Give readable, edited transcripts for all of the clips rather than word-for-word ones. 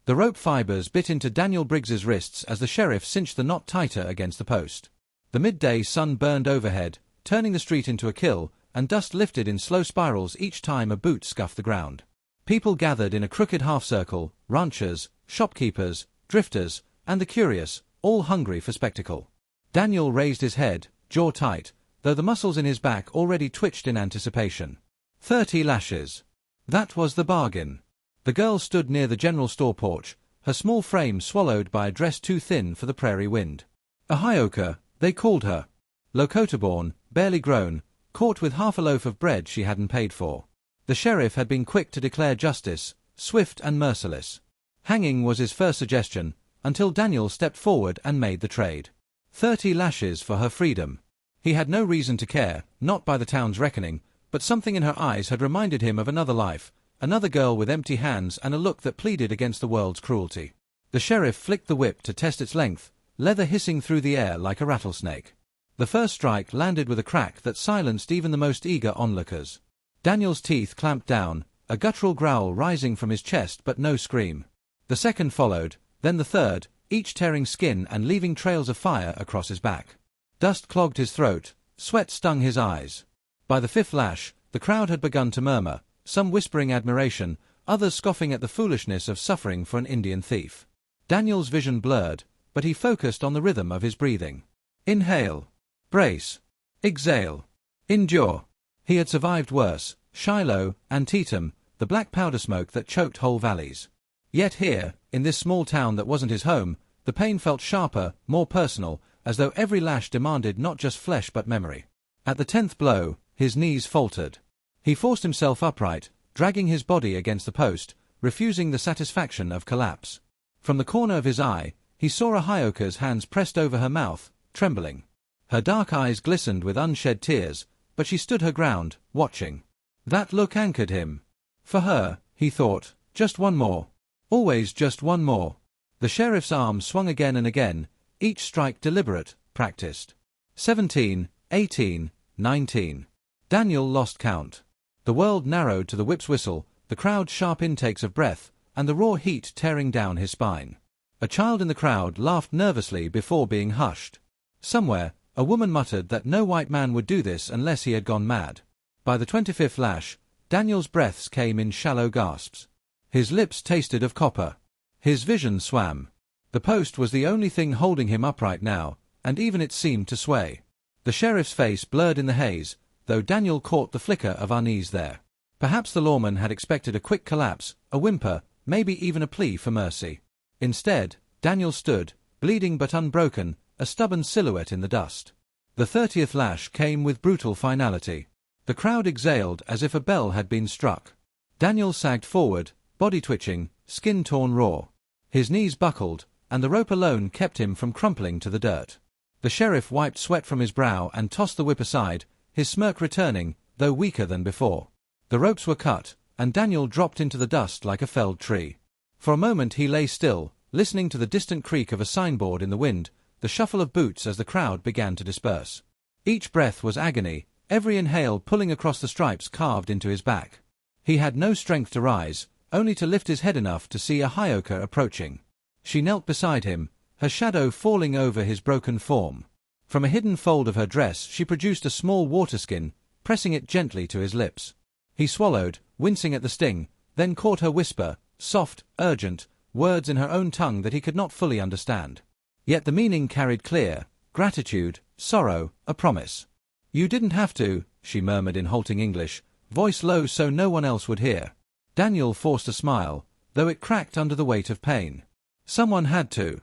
The rope fibers bit into Daniel Briggs's wrists as the sheriff cinched the knot tighter against the post. The midday sun burned overhead, turning the street into a kill, and dust lifted in slow spirals each time a boot scuffed the ground. People gathered in a crooked half-circle, ranchers, shopkeepers, drifters, and the curious, all hungry for spectacle. Daniel raised his head, jaw tight, though the muscles in his back already twitched in anticipation. 30 lashes. That was the bargain. The girl stood near the general store porch, her small frame swallowed by a dress too thin for the prairie wind. A Hyoka, they called her. Lakota-born, barely grown, caught with half a loaf of bread she hadn't paid for. The sheriff had been quick to declare justice, swift and merciless. Hanging was his first suggestion, until Daniel stepped forward and made the trade. 30 lashes for her freedom. He had no reason to care, not by the town's reckoning, but something in her eyes had reminded him of another life, another girl with empty hands and a look that pleaded against the world's cruelty. The sheriff flicked the whip to test its length, leather hissing through the air like a rattlesnake. The first strike landed with a crack that silenced even the most eager onlookers. Daniel's teeth clamped down, a guttural growl rising from his chest but no scream. The second followed, then the third, each tearing skin and leaving trails of fire across his back. Dust clogged his throat, sweat stung his eyes. By the fifth lash, the crowd had begun to murmur, some whispering admiration, others scoffing at the foolishness of suffering for an Indian thief. Daniel's vision blurred, but he focused on the rhythm of his breathing. Inhale. Brace. Exhale. Endure. He had survived worse, Shiloh, Antietam, the black powder smoke that choked whole valleys. Yet here, in this small town that wasn't his home, the pain felt sharper, more personal, as though every lash demanded not just flesh but memory. At the 10th blow, his knees faltered. He forced himself upright, dragging his body against the post, refusing the satisfaction of collapse. From the corner of his eye, he saw a Hyoka's hands pressed over her mouth, trembling. Her dark eyes glistened with unshed tears, but she stood her ground, watching. That look anchored him. For her, he thought, just one more. Always just one more. The sheriff's arm swung again and again, each strike deliberate, practiced. 17, 18, 19. Daniel lost count. The world narrowed to the whip's whistle, the crowd's sharp intakes of breath, and the raw heat tearing down his spine. A child in the crowd laughed nervously before being hushed. Somewhere, a woman muttered that no white man would do this unless he had gone mad. By the 25th lash, Daniel's breaths came in shallow gasps. His lips tasted of copper. His vision swam. The post was the only thing holding him upright now, and even it seemed to sway. The sheriff's face blurred in the haze, though Daniel caught the flicker of unease there. Perhaps the lawman had expected a quick collapse, a whimper, maybe even a plea for mercy. Instead, Daniel stood, bleeding but unbroken, a stubborn silhouette in the dust. The 30th lash came with brutal finality. The crowd exhaled as if a bell had been struck. Daniel sagged forward, body twitching, skin torn raw. His knees buckled, and the rope alone kept him from crumpling to the dirt. The sheriff wiped sweat from his brow and tossed the whip aside, his smirk returning, though weaker than before. The ropes were cut, and Daniel dropped into the dust like a felled tree. For a moment he lay still, listening to the distant creak of a signboard in the wind, the shuffle of boots as the crowd began to disperse. Each breath was agony, every inhale pulling across the stripes carved into his back. He had no strength to rise, only to lift his head enough to see a Hyoka approaching. She knelt beside him, her shadow falling over his broken form. From a hidden fold of her dress she produced a small water skin, pressing it gently to his lips. He swallowed, wincing at the sting, then caught her whisper, soft, urgent, words in her own tongue that he could not fully understand. Yet the meaning carried clear, gratitude, sorrow, a promise. "You didn't have to," she murmured in halting English, voice low so no one else would hear. Daniel forced a smile, though it cracked under the weight of pain. "Someone had to."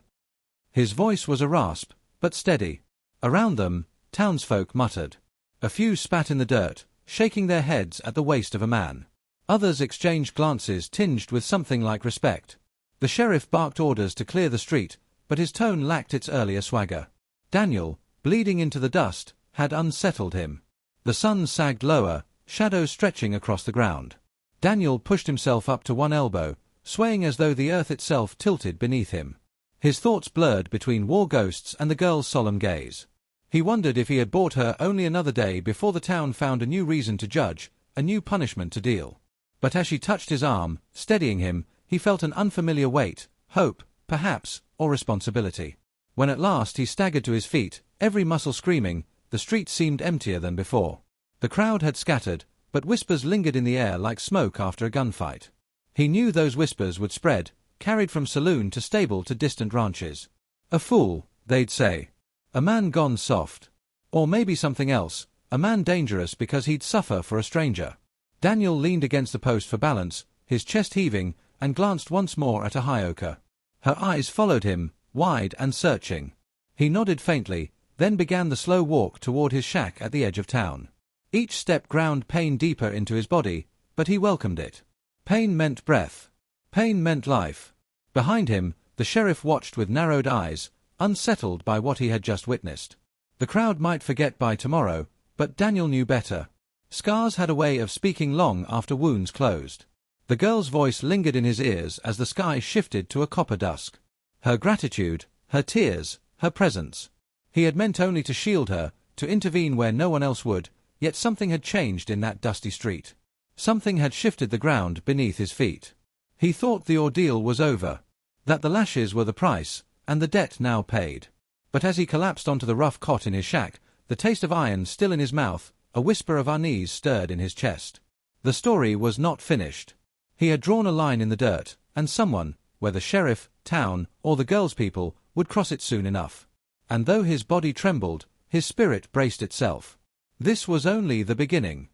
His voice was a rasp, but steady. Around them, townsfolk muttered. A few spat in the dirt, shaking their heads at the waste of a man. Others exchanged glances tinged with something like respect. The sheriff barked orders to clear the street, but his tone lacked its earlier swagger. Daniel, bleeding into the dust, had unsettled him. The sun sagged lower, shadows stretching across the ground. Daniel pushed himself up to one elbow, swaying as though the earth itself tilted beneath him. His thoughts blurred between war ghosts and the girl's solemn gaze. He wondered if he had bought her only another day before the town found a new reason to judge, a new punishment to deal. But as she touched his arm, steadying him, he felt an unfamiliar weight, hope, perhaps, or responsibility. When at last he staggered to his feet, every muscle screaming, the street seemed emptier than before. The crowd had scattered, but whispers lingered in the air like smoke after a gunfight. He knew those whispers would spread, carried from saloon to stable to distant ranches. A fool, they'd say. A man gone soft. Or maybe something else, a man dangerous because he'd suffer for a stranger. Daniel leaned against the post for balance, his chest heaving, and glanced once more at Ahioka. Her eyes followed him, wide and searching. He nodded faintly, then began the slow walk toward his shack at the edge of town. Each step ground pain deeper into his body, but he welcomed it. Pain meant breath. Pain meant life. Behind him, the sheriff watched with narrowed eyes, unsettled by what he had just witnessed. The crowd might forget by tomorrow, but Daniel knew better. Scars had a way of speaking long after wounds closed. The girl's voice lingered in his ears as the sky shifted to a copper dusk. Her gratitude, her tears, her presence. He had meant only to shield her, to intervene where no one else would, yet something had changed in that dusty street. Something had shifted the ground beneath his feet. He thought the ordeal was over, that the lashes were the price, and the debt now paid. But as he collapsed onto the rough cot in his shack, the taste of iron still in his mouth, a whisper of unease stirred in his chest. The story was not finished. He had drawn a line in the dirt, and someone, whether sheriff, town, or the girl's people, would cross it soon enough. And though his body trembled, his spirit braced itself. This was only the beginning.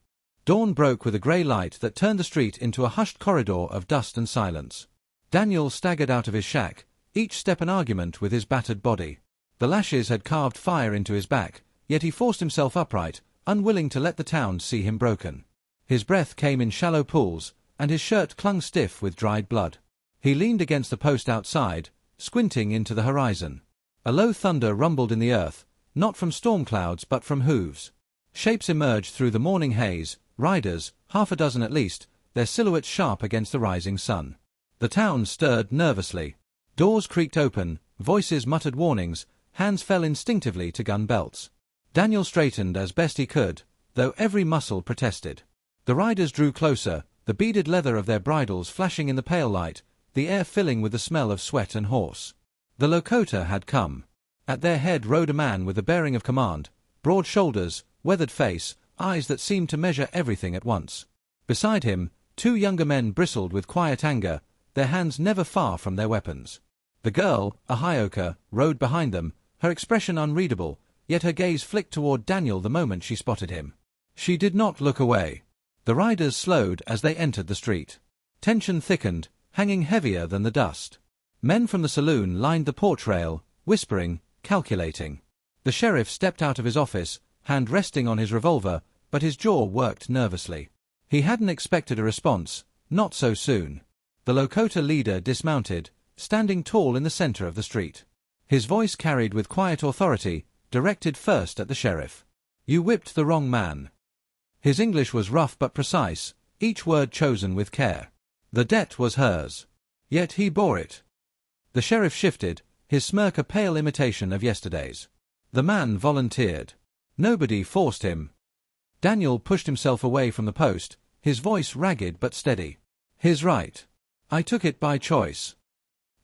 Dawn broke with a grey light that turned the street into a hushed corridor of dust and silence. Daniel staggered out of his shack, each step an argument with his battered body. The lashes had carved fire into his back, yet he forced himself upright, unwilling to let the town see him broken. His breath came in shallow pools, and his shirt clung stiff with dried blood. He leaned against the post outside, squinting into the horizon. A low thunder rumbled in the earth, not from storm clouds but from hooves. Shapes emerged through the morning haze, riders, half a dozen at least, their silhouettes sharp against the rising sun. The town stirred nervously. Doors creaked open, voices muttered warnings, hands fell instinctively to gun belts. Daniel straightened as best he could, though every muscle protested. The riders drew closer, the beaded leather of their bridles flashing in the pale light, the air filling with the smell of sweat and horse. The Lakota had come. At their head rode a man with the bearing of command, broad shoulders, weathered face, eyes that seemed to measure everything at once. Beside him, two younger men bristled with quiet anger, their hands never far from their weapons. The girl, Ahioka, rode behind them, her expression unreadable, yet her gaze flicked toward Daniel the moment she spotted him. She did not look away. The riders slowed as they entered the street. Tension thickened, hanging heavier than the dust. Men from the saloon lined the porch rail, whispering, calculating. The sheriff stepped out of his office, hand resting on his revolver, but his jaw worked nervously. He hadn't expected a response, not so soon. The Lakota leader dismounted, standing tall in the center of the street. His voice carried with quiet authority, directed first at the sheriff. "You whipped the wrong man." His English was rough but precise, each word chosen with care. The debt was hers. Yet he bore it. The sheriff shifted, his smirk a pale imitation of yesterday's. The man volunteered. Nobody forced him. Daniel pushed himself away from the post, his voice ragged but steady. "His right. I took it by choice."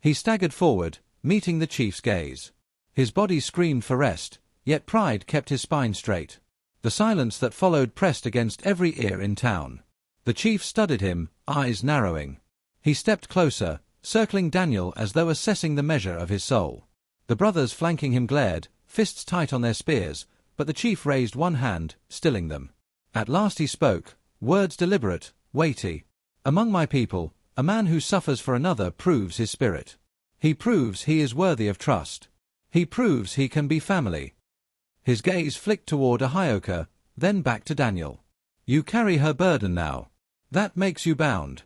He staggered forward, meeting the chief's gaze. His body screamed for rest, yet pride kept his spine straight. The silence that followed pressed against every ear in town. The chief studied him, eyes narrowing. He stepped closer, circling Daniel as though assessing the measure of his soul. The brothers flanking him glared, fists tight on their spears, but the chief raised one hand, stilling them. At last he spoke, words deliberate, weighty. "Among my people, a man who suffers for another proves his spirit. He proves he is worthy of trust. He proves he can be family." His gaze flicked toward Ahioka, then back to Daniel. "You carry her burden now. That makes you bound."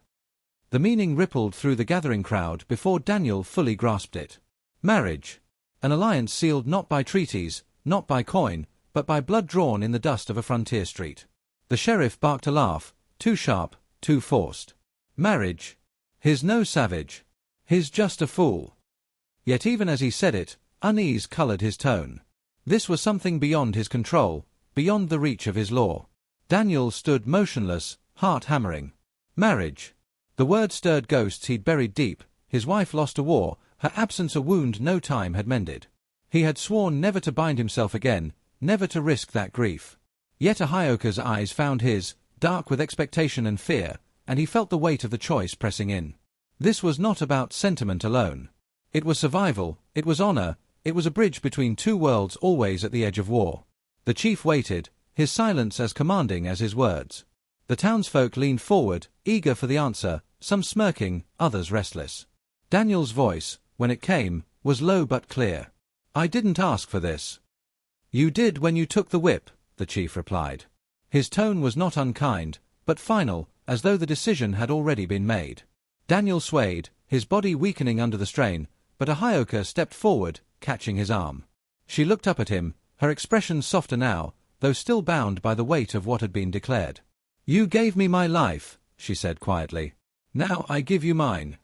The meaning rippled through the gathering crowd before Daniel fully grasped it. Marriage. An alliance sealed not by treaties, not by coin, but by blood drawn in the dust of a frontier street. The sheriff barked a laugh, too sharp, too forced. Marriage. His no savage. His just a fool. Yet even as he said it, unease colored his tone. This was something beyond his control, beyond the reach of his law. Daniel stood motionless, heart hammering. Marriage. The word stirred ghosts he'd buried deep, his wife lost a war, her absence a wound no time had mended. He had sworn never to bind himself again, never to risk that grief. Yet Ahioka's eyes found his, dark with expectation and fear, and he felt the weight of the choice pressing in. This was not about sentiment alone. It was survival, it was honor, it was a bridge between two worlds always at the edge of war. The chief waited, his silence as commanding as his words. The townsfolk leaned forward, eager for the answer, some smirking, others restless. Daniel's voice, when it came, was low but clear. "I didn't ask for this." "You did when you took the whip," the chief replied. His tone was not unkind, but final, as though the decision had already been made. Daniel swayed, his body weakening under the strain, but Ahioka stepped forward, catching his arm. She looked up at him, her expression softer now, though still bound by the weight of what had been declared. "You gave me my life," she said quietly. "Now I give you mine."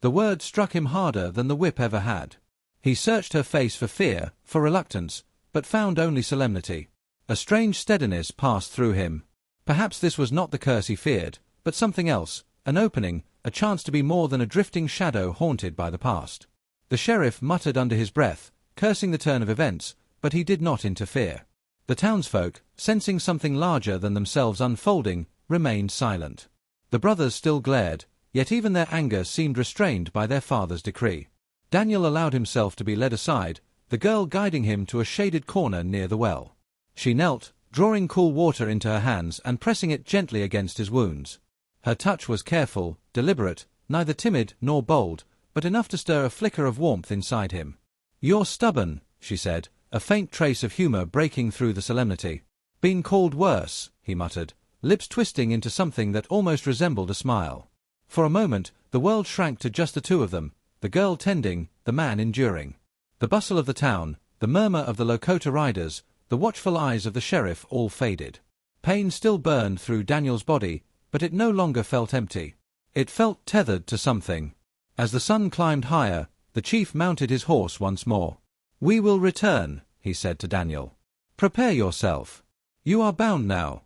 The word struck him harder than the whip ever had. He searched her face for fear, for reluctance, but found only solemnity. A strange steadiness passed through him. Perhaps this was not the curse he feared, but something else, an opening, a chance to be more than a drifting shadow haunted by the past. The sheriff muttered under his breath, cursing the turn of events, but he did not interfere. The townsfolk, sensing something larger than themselves unfolding, remained silent. The brothers still glared, yet even their anger seemed restrained by their father's decree. Daniel allowed himself to be led aside, the girl guiding him to a shaded corner near the well. She knelt, drawing cool water into her hands and pressing it gently against his wounds. Her touch was careful, deliberate, neither timid nor bold, but enough to stir a flicker of warmth inside him. "You're stubborn," she said, a faint trace of humor breaking through the solemnity. "Been called worse," he muttered, lips twisting into something that almost resembled a smile. For a moment, the world shrank to just the two of them, the girl tending, the man enduring. The bustle of the town, the murmur of the Lakota riders, the watchful eyes of the sheriff all faded. Pain still burned through Daniel's body, but it no longer felt empty. It felt tethered to something. As the sun climbed higher, the chief mounted his horse once more. "We will return," he said to Daniel. "Prepare yourself. You are bound now."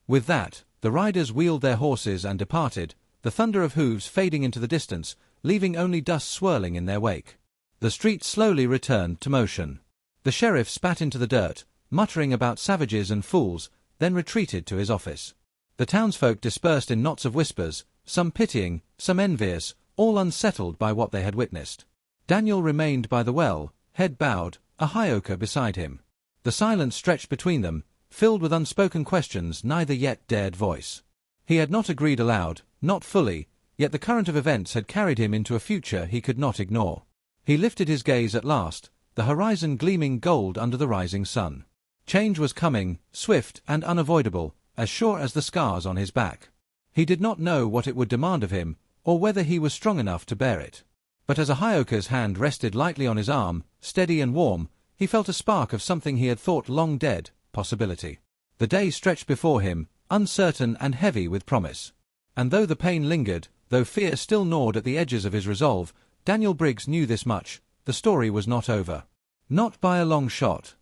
With that, the riders wheeled their horses and departed, the thunder of hooves fading into the distance, leaving only dust swirling in their wake. The street slowly returned to motion. The sheriff spat into the dirt, muttering about savages and fools, then retreated to his office. The townsfolk dispersed in knots of whispers, some pitying, some envious, all unsettled by what they had witnessed. Daniel remained by the well, head bowed, Ahioka beside him. The silence stretched between them, filled with unspoken questions neither yet dared voice. He had not agreed aloud, not fully, yet the current of events had carried him into a future he could not ignore. He lifted his gaze at last, the horizon gleaming gold under the rising sun. Change was coming, swift and unavoidable, as sure as the scars on his back. He did not know what it would demand of him, or whether he was strong enough to bear it. But as Ahioka's hand rested lightly on his arm, steady and warm, he felt a spark of something he had thought long dead, possibility. The day stretched before him, uncertain and heavy with promise. And though the pain lingered, though fear still gnawed at the edges of his resolve, Daniel Briggs knew this much: the story was not over. Not by a long shot.